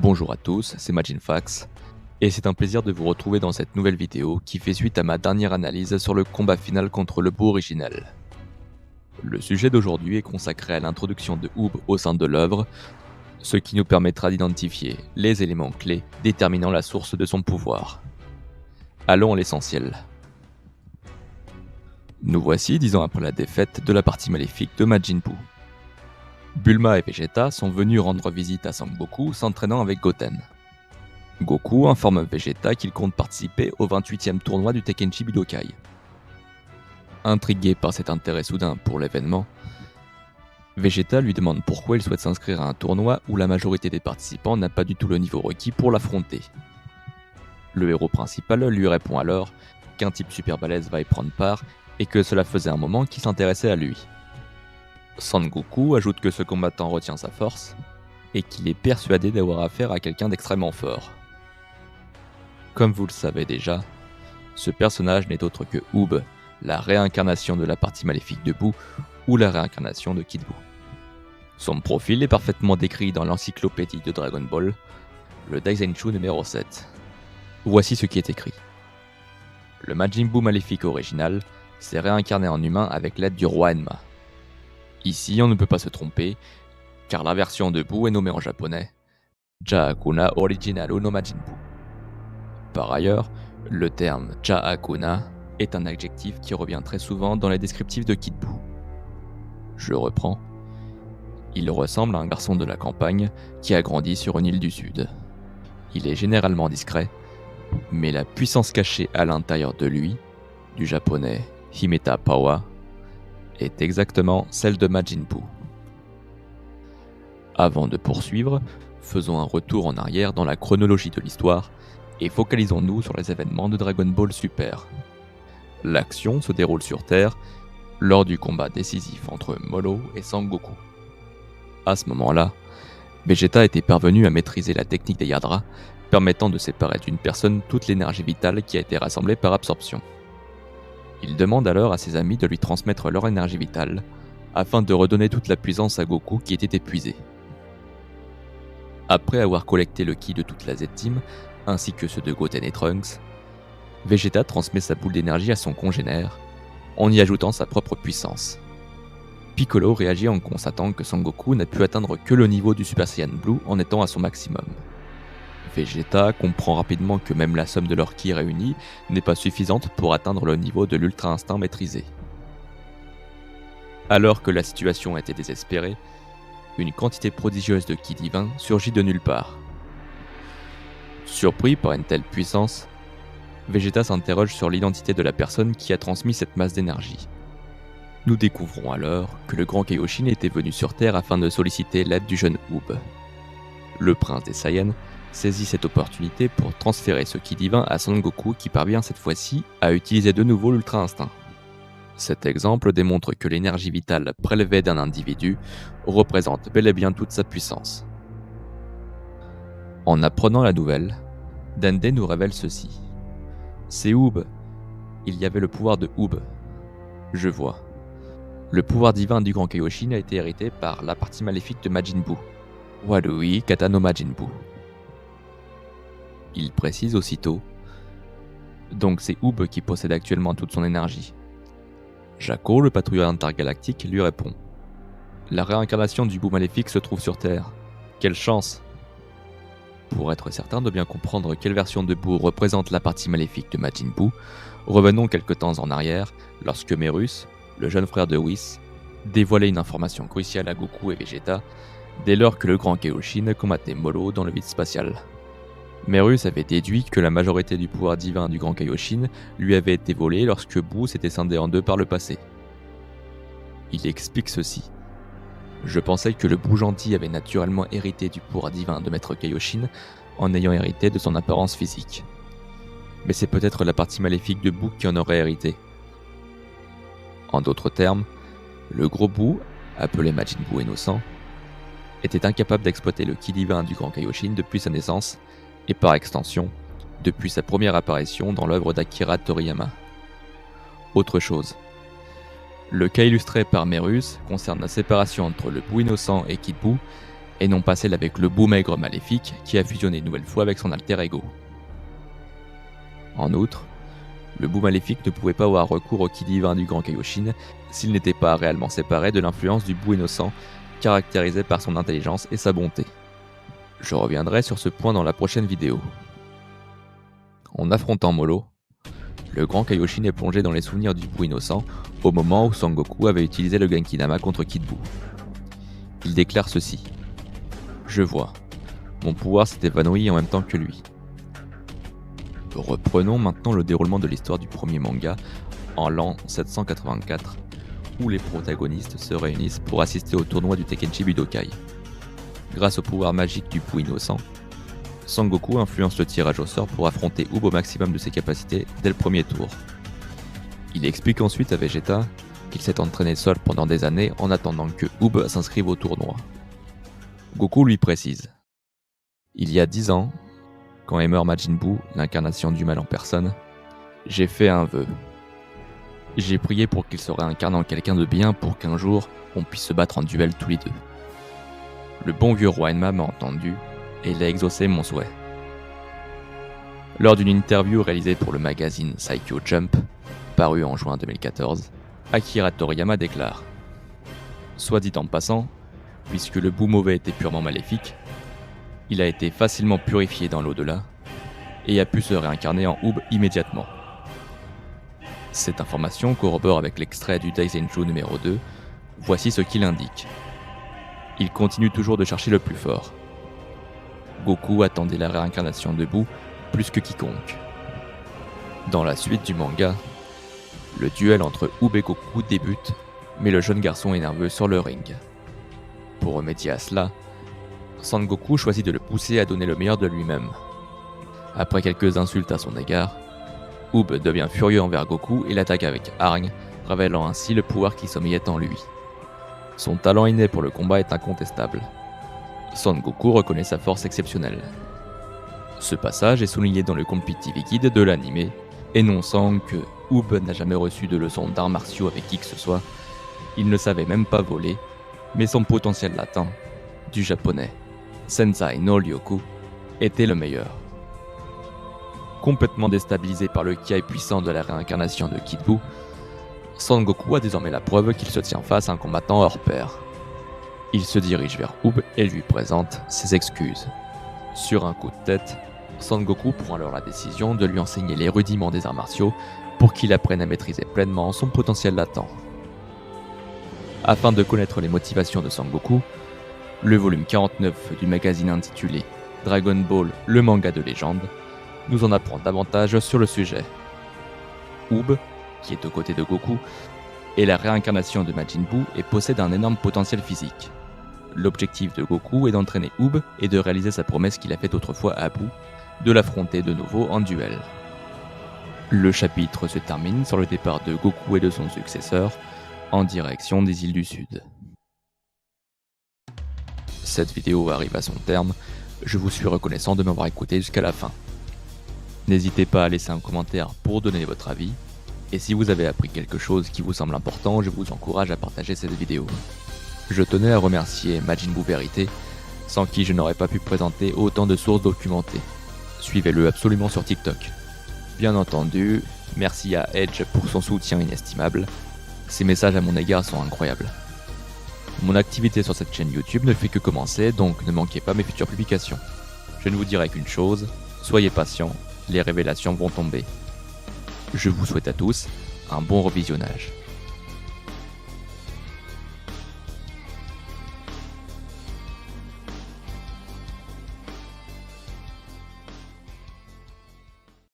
Bonjour à tous, c'est Majinfax, et c'est un plaisir de vous retrouver dans cette nouvelle vidéo qui fait suite à ma dernière analyse sur le combat final contre le Buu original. Le sujet d'aujourd'hui est consacré à l'introduction de Oob au sein de l'œuvre, ce qui nous permettra d'identifier les éléments clés déterminant la source de son pouvoir. Allons à l'essentiel. Nous voici 10 ans après la défaite de la partie maléfique de Majin Buu. Bulma et Vegeta sont venus rendre visite à Sangoku s'entraînant avec Goten. Goku informe Vegeta qu'il compte participer au 28e tournoi du Tekkenchi Budokai. Intrigué par cet intérêt soudain pour l'événement, Vegeta lui demande pourquoi il souhaite s'inscrire à un tournoi où la majorité des participants n'a pas du tout le niveau requis pour l'affronter. Le héros principal lui répond alors qu'un type super balèze va y prendre part et que cela faisait un moment qu'il s'intéressait à lui. Sangoku ajoute que ce combattant retient sa force et qu'il est persuadé d'avoir affaire à quelqu'un d'extrêmement fort. Comme vous le savez déjà, ce personnage n'est autre que Oob, la réincarnation de la partie maléfique de Buu ou la réincarnation de Kid Buu. Son profil est parfaitement décrit dans l'encyclopédie de Dragon Ball, le Daizenshuu numéro 7. Voici ce qui est écrit. Le Majin Buu maléfique original s'est réincarné en humain avec l'aide du roi Enma. Ici, on ne peut pas se tromper, car la version de Buu est nommée en japonais Ja'akuna Originalu no Majin Buu. Par ailleurs, le terme Ja'akuna est un adjectif qui revient très souvent dans les descriptifs de Kid Buu. Je reprends. Il ressemble à un garçon de la campagne qui a grandi sur une île du sud. Il est généralement discret, mais la puissance cachée à l'intérieur de lui, du japonais Himeta Pawa, est exactement celle de Majin Buu. Avant de poursuivre, faisons un retour en arrière dans la chronologie de l'histoire et focalisons-nous sur les événements de Dragon Ball Super. L'action se déroule sur Terre lors du combat décisif entre Molo et Sangoku. À ce moment-là, Vegeta était parvenu à maîtriser la technique des Yadra, permettant de séparer d'une personne toute l'énergie vitale qui a été rassemblée par absorption. Il demande alors à ses amis de lui transmettre leur énergie vitale, afin de redonner toute la puissance à Goku qui était épuisé. Après avoir collecté le ki de toute la Z-Team, ainsi que ceux de Goten et Trunks, Vegeta transmet sa boule d'énergie à son congénère, en y ajoutant sa propre puissance. Piccolo réagit en constatant que Sangoku n'a pu atteindre que le niveau du Super Saiyan Blue en étant à son maximum. Vegeta comprend rapidement que même la somme de leurs ki réunis n'est pas suffisante pour atteindre le niveau de l'Ultra Instinct maîtrisé. Alors que la situation était désespérée, une quantité prodigieuse de ki divin surgit de nulle part. Surpris par une telle puissance, Vegeta s'interroge sur l'identité de la personne qui a transmis cette masse d'énergie. Nous découvrons alors que le grand Kaioshin était venu sur Terre afin de solliciter l'aide du jeune Oob. Le prince des Saiyans saisit cette opportunité pour transférer ce ki divin à Sangoku qui parvient cette fois-ci à utiliser de nouveau l'Ultra Instinct. Cet exemple démontre que l'énergie vitale prélevée d'un individu représente bel et bien toute sa puissance. En apprenant la nouvelle, Dende nous révèle ceci. C'est Oob. Il y avait le pouvoir de Oob. Je vois. Le pouvoir divin du grand Kaioshin a été hérité par la partie maléfique de Majin Buu. Warui Kata no Majin Buu. Il précise aussitôt. Donc c'est Oob qui possède actuellement toute son énergie. Jaco, le patrouilleur intergalactique, lui répond. La réincarnation du Buu maléfique se trouve sur Terre. Quelle chance! Pour être certain de bien comprendre quelle version de Buu représente la partie maléfique de Majin Buu, revenons quelque temps en arrière, lorsque Merus, le jeune frère de Whis, dévoilait une information cruciale à Goku et Vegeta, dès lors que le grand Kaioshin combattait Molo dans le vide spatial. Merus avait déduit que la majorité du pouvoir divin du grand Kaioshin lui avait été volée lorsque Buu s'était scindé en deux par le passé. Il explique ceci. Je pensais que le Buu gentil avait naturellement hérité du pouvoir divin de Maître Kaioshin en ayant hérité de son apparence physique. Mais c'est peut-être la partie maléfique de Buu qui en aurait hérité. En d'autres termes, le gros Buu, appelé Majin Buu innocent, était incapable d'exploiter le ki divin du grand Kaioshin depuis sa naissance, et par extension, depuis sa première apparition dans l'œuvre d'Akira Toriyama. Autre chose. Le cas illustré par Merus concerne la séparation entre le Buu innocent et Kid Buu, et non pas celle avec le Boo maigre maléfique qui a fusionné une nouvelle fois avec son alter ego. En outre, le Boo maléfique ne pouvait pas avoir recours au ki divin du Grand Kaioshin s'il n'était pas réellement séparé de l'influence du Boo innocent, caractérisé par son intelligence et sa bonté. Je reviendrai sur ce point dans la prochaine vidéo. En affrontant Molo, le Grand Kaioshin est plongé dans les souvenirs du Boo innocent au moment où Son Goku avait utilisé le Genki-Dama contre Kid Buu. Il déclare ceci: « Je vois, mon pouvoir s'est évanoui en même temps que lui. » Reprenons maintenant le déroulement de l'histoire du premier manga en l'an 784, où les protagonistes se réunissent pour assister au tournoi du Tekkenchi Budokai. Grâce au pouvoir magique du Boo innocent, Sangoku influence le tirage au sort pour affronter Oob au maximum de ses capacités dès le premier tour. Il explique ensuite à Vegeta qu'il s'est entraîné seul pendant des années en attendant que Oob s'inscrive au tournoi. Goku lui précise: « Il y a 10 ans, quand est mort Majin Buu, l'incarnation du mal en personne, j'ai fait un vœu. J'ai prié pour qu'il se réincarne en quelqu'un de bien pour qu'un jour, on puisse se battre en duel tous les deux. Le bon vieux roi Enma m'a entendu et il a exaucé mon souhait. » Lors d'une interview réalisée pour le magazine Saikyo Jump, paru en juin 2014, Akira Toriyama déclare: « Soit dit en passant, puisque le Buu mauvais était purement maléfique, il a été facilement purifié dans l'au-delà et a pu se réincarner en Oob immédiatement. » Cette information corrobore avec l'extrait du Daizenshuu numéro 2, voici ce qu'il indique. Il continue toujours de chercher le plus fort. Goku attendait la réincarnation de Buu plus que quiconque. Dans la suite du manga, le duel entre Oob et Goku débute, mais le jeune garçon est nerveux sur le ring. Pour remédier à cela, Son Goku choisit de le pousser à donner le meilleur de lui-même. Après quelques insultes à son égard, Oob devient furieux envers Goku et l'attaque avec hargne, révélant ainsi le pouvoir qui sommeillait en lui. Son talent inné pour le combat est incontestable. Son Goku reconnaît sa force exceptionnelle. Ce passage est souligné dans le Competitive Guide de l'anime, énonçant que Oob n'a jamais reçu de leçons d'arts martiaux avec qui que ce soit, il ne savait même pas voler, mais son potentiel latent, du japonais Sensei no Ryoku, était le meilleur. Complètement déstabilisé par le ki puissant de la réincarnation de Kid Buu, Son Goku a désormais la preuve qu'il se tient face à un combattant hors pair. Il se dirige vers Oob et lui présente ses excuses. Sur un coup de tête, Son Goku prend alors la décision de lui enseigner les rudiments des arts martiaux pour qu'il apprenne à maîtriser pleinement son potentiel latent. Afin de connaître les motivations de Son Goku, le volume 49 du magazine intitulé Dragon Ball, le manga de légende, nous en apprend davantage sur le sujet. Oob, qui est aux côtés de Goku, est la réincarnation de Majin Buu et possède un énorme potentiel physique. L'objectif de Goku est d'entraîner Oob et de réaliser sa promesse qu'il a faite autrefois à Buu, de l'affronter de nouveau en duel. Le chapitre se termine sur le départ de Goku et de son successeur en direction des îles du Sud. Cette vidéo arrive à son terme, je vous suis reconnaissant de m'avoir écouté jusqu'à la fin. N'hésitez pas à laisser un commentaire pour donner votre avis, et si vous avez appris quelque chose qui vous semble important, je vous encourage à partager cette vidéo. Je tenais à remercier Majin Buu Vérité, sans qui je n'aurais pas pu présenter autant de sources documentées. Suivez-le absolument sur TikTok. Bien entendu, merci à Edge pour son soutien inestimable, ses messages à mon égard sont incroyables. Mon activité sur cette chaîne YouTube ne fait que commencer, donc ne manquez pas mes futures publications. Je ne vous dirai qu'une chose, soyez patients, les révélations vont tomber. Je vous souhaite à tous un bon revisionnage.